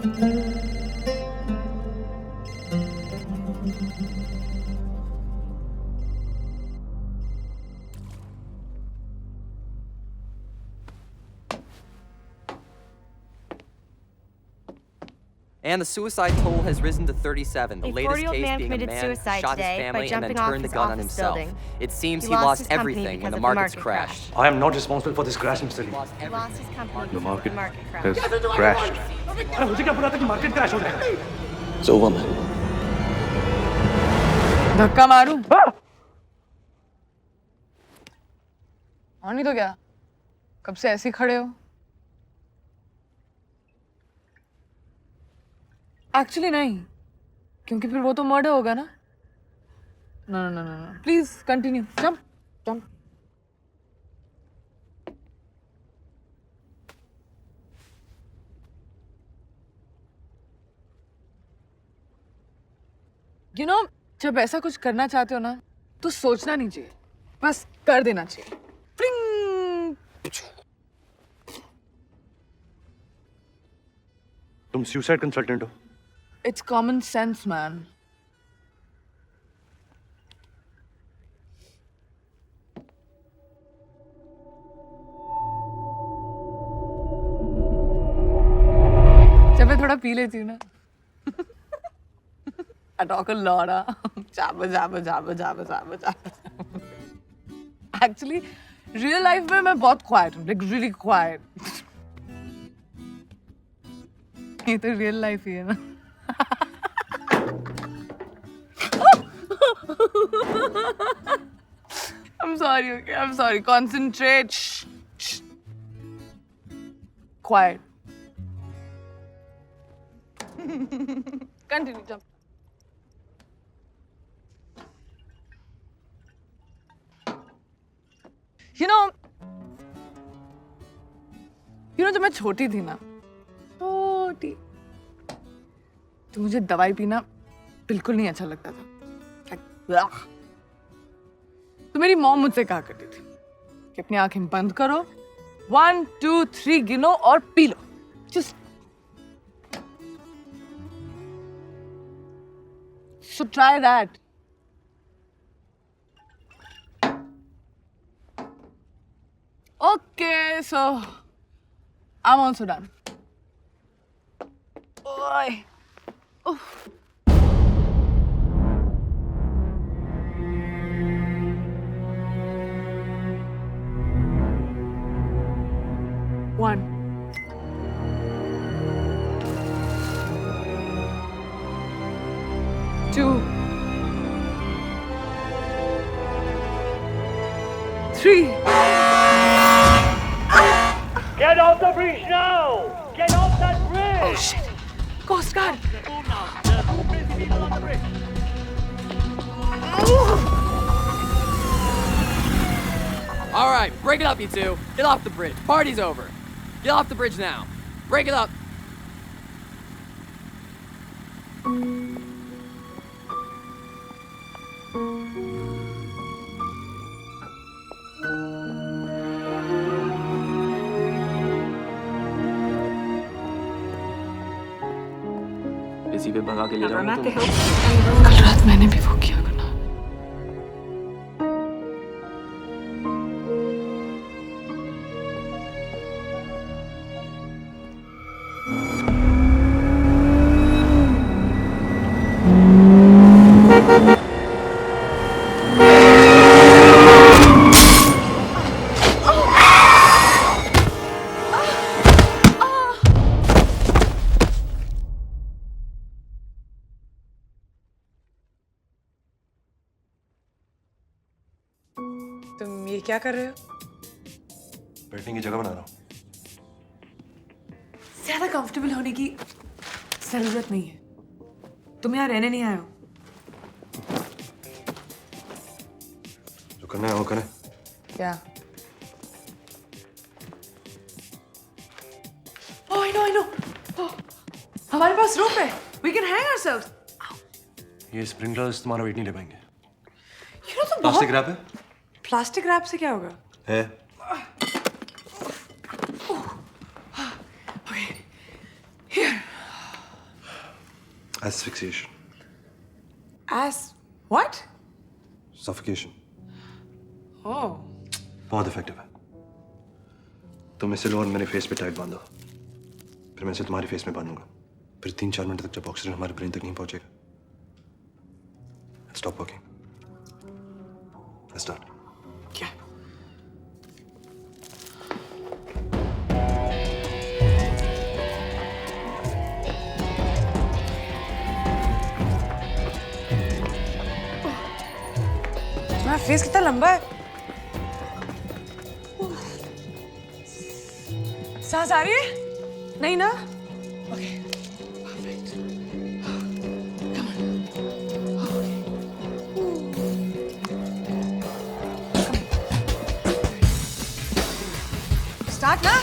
And the suicide toll has risen to 37. The latest case being a man committed who suicide shot his today by family and then jumping off turned the his gun on office himself. building. It seems He he lost lost his company everything when because the of the markets market crashed. crash. I am not responsible for this crash, Mr. Lee. He lost his company The because of the market crash. has crashed. अरे मुझे क्या पता था कि market crash हो जाएगा? It's over, man. धक्का मारूं? और नहीं तो क्या? कब से ऐसे ही खड़े हो? एक्चुअली नहीं, क्योंकि फिर वो तो मर्डर होगा ना? No. Please continue. Jump. You know, जब ऐसा कुछ करना चाहते हो ना, तो सोचना नहीं चाहिए, बस कर देना चाहिए. Pling! तुम suicide consultant हो? It's common sense, man. जब मैं थोड़ा पी लेती हूँ ना, I talk a lot. Jabba. Actually, real life में मैं बहुत quiet हूँ, like really quiet. ये तो real life ही है ना. I'm sorry, okay? I'm sorry. Concentrate. Shh. Quiet. Continue, jump. You know, जब मैं छोटी थी ना, तो मुझे दवाई पीना बिल्कुल नहीं अच्छा लगता था. तो मेरी मॉम मुझसे कहा करती थी कि अपनी आंखें बंद करो, 1, 2, 3 गिनो और P low. Just so try that. Okay, so I'm also done. Oi. Oof. One. Two. 3. Get off the bridge now! Get off that bridge! Oh shit! Coast Guard! All right, break it up, you two. Get off the bridge. Party's over. Get off the bridge now. Break it up. इसी पे भगा के ले जाऊंगा तुम. कल रात मैंने भी वो किया. तुम ये क्या कर रहे हो? बैठने की जगह बना रहा हूँ. ज्यादा कंफर्टेबल होने की जरूरत नहीं है. तुम यहाँ रहने नहीं आए हो. जो करना है वो करें. क्या? Oh, I know. Oh, हमारे पास रोप है. We can hang ourselves. ये स्प्रिंकलर्स तुम्हारा वेट नहीं ले पाएंगे. You know तो प्लास्टिक बहुत. रैप है? प्लास्टिक रैप से क्या होगा? है. Okay. Here. Asphyxiation. What? Suffocation. Oh. बहुत इफेक्टिव है। तुम इसे लो और मेरे फेस पे टाइट बांधो, फिर मैं इसे तुम्हारे फेस में बांधूंगा। फिर 3-4 मिनट तक जब ऑक्सीजन हमारे ब्रेन तक नहीं पहुंचेगा, स्टॉप वर्किंग। स्टार्ट। क्या? तुम्हारा फेस कितना लंबा है? सांस आ रही है? नहीं ना? Okay, perfect. Come on. Start ना?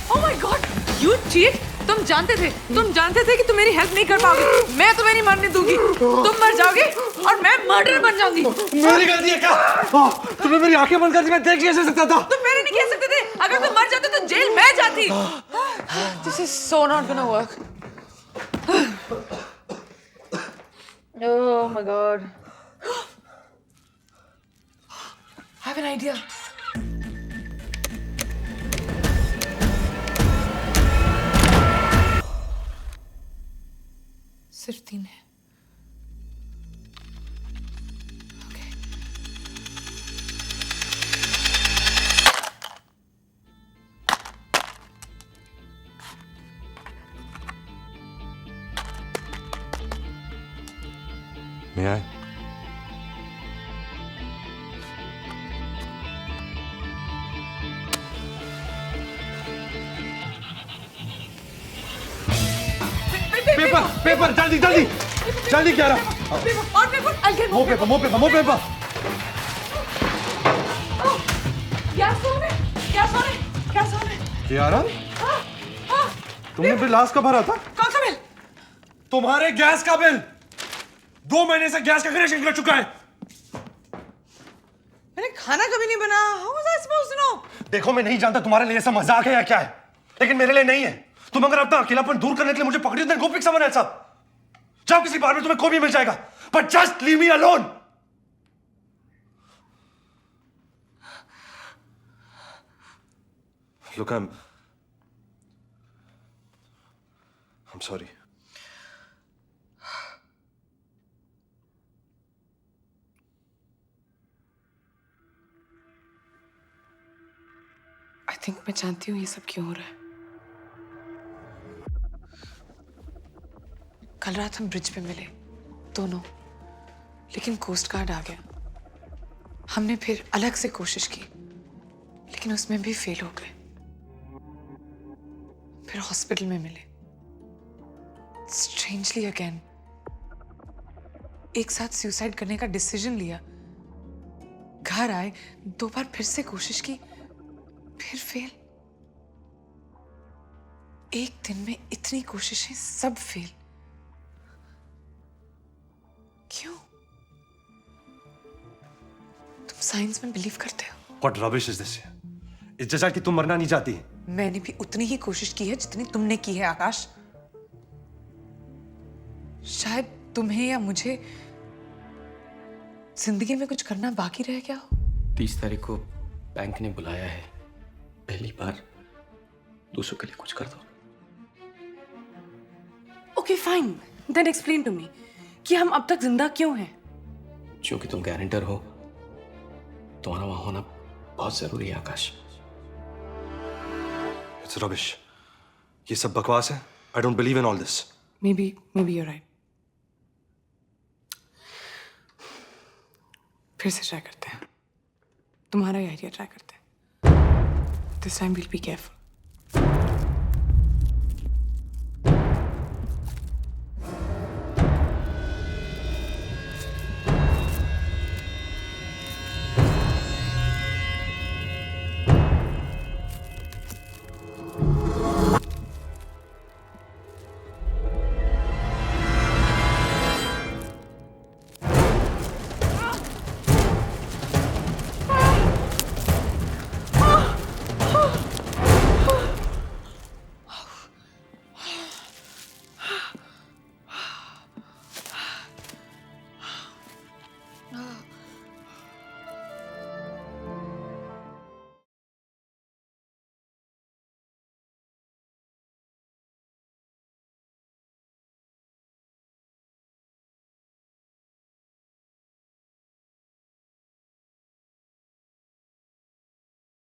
Oh my God! You cheat! तुम जानते थे कि तुम मेरी हेल्प नहीं कर पाओगे। मैं तुम्हें नहीं मरने दूंगी। तुम मर जाओगे और मैं मर्डर बन जाऊंगी। मेरी गलती है क्या? तुमने मेरी आंखें बंद कर दी, मैं देख कैसे सकता था? तुम मेरे नहीं कह सकते थे। अगर तुम मर जाते तो जेल मैं जाती। This is so not gonna work. Oh my God. I have an idea. सिर्फ 3 है। Okay. May I? पेपर जल्दी जल्दी जल्दी क्या रहा? और paper, I'll get more paper gas on है। यार तुमने बिल लास्ट कब भरा था? कौन सा बिल? तुम्हारे गैस का बिल। 2 महीने से गैस का कनेक्शन कर चुका है। मैंने खाना कभी नहीं बनाया। How was I supposed to know? देखो मैं नहीं जानता तुम्हारे लिए ऐसा मजाक है या क्या है, लेकिन मेरे लिए नहीं है। तुम अगर अपना अकेलापन दूर करने के लिए मुझे पकड़ी तो go pick someone else up. जाओ, किसी बार में तुम्हें कोई भी मिल जाएगा, but just leave me alone. Look, I'm sorry. I think मैं जानती हूँ ये सब क्यों हो रहा है। कल रात हम ब्रिज पे मिले दोनों, लेकिन कोस्ट गार्ड आ गया। हमने फिर अलग से कोशिश की, लेकिन उसमें भी फेल हो गए। फिर हॉस्पिटल में मिले। स्ट्रेंजली अगेन एक साथ सुसाइड करने का डिसीजन लिया। घर आए, 2 बार फिर से कोशिश की, फिर फेल। एक दिन में इतनी कोशिशें, सब फेल। क्यों? तुम साइंस में बिलीव करते हो? What rubbish is this? इस जैसा कि तुम मरना नहीं चाहती। मैंने भी उतनी ही कोशिश की है जितनी तुमने की है आकाश। शायद तुम्हें या मुझे जिंदगी में कुछ करना बाकी रह गया हो। 30 तारीख को बैंक ने बुलाया है। पहली बार दूसरों के लिए कुछ कर दो। Okay fine, then explain to me कि हम अब तक जिंदा क्यों हैं। क्योंकि तुम गारंटर हो, तुम्हारा वहां होना बहुत जरूरी है आकाश। It's rubbish. ये सब बकवास है। I don't believe in all this. Maybe you're right. फिर से ट्राई करते हैं। तुम्हारा ही आइडिया ट्राई करते हैं। This time we'll be careful.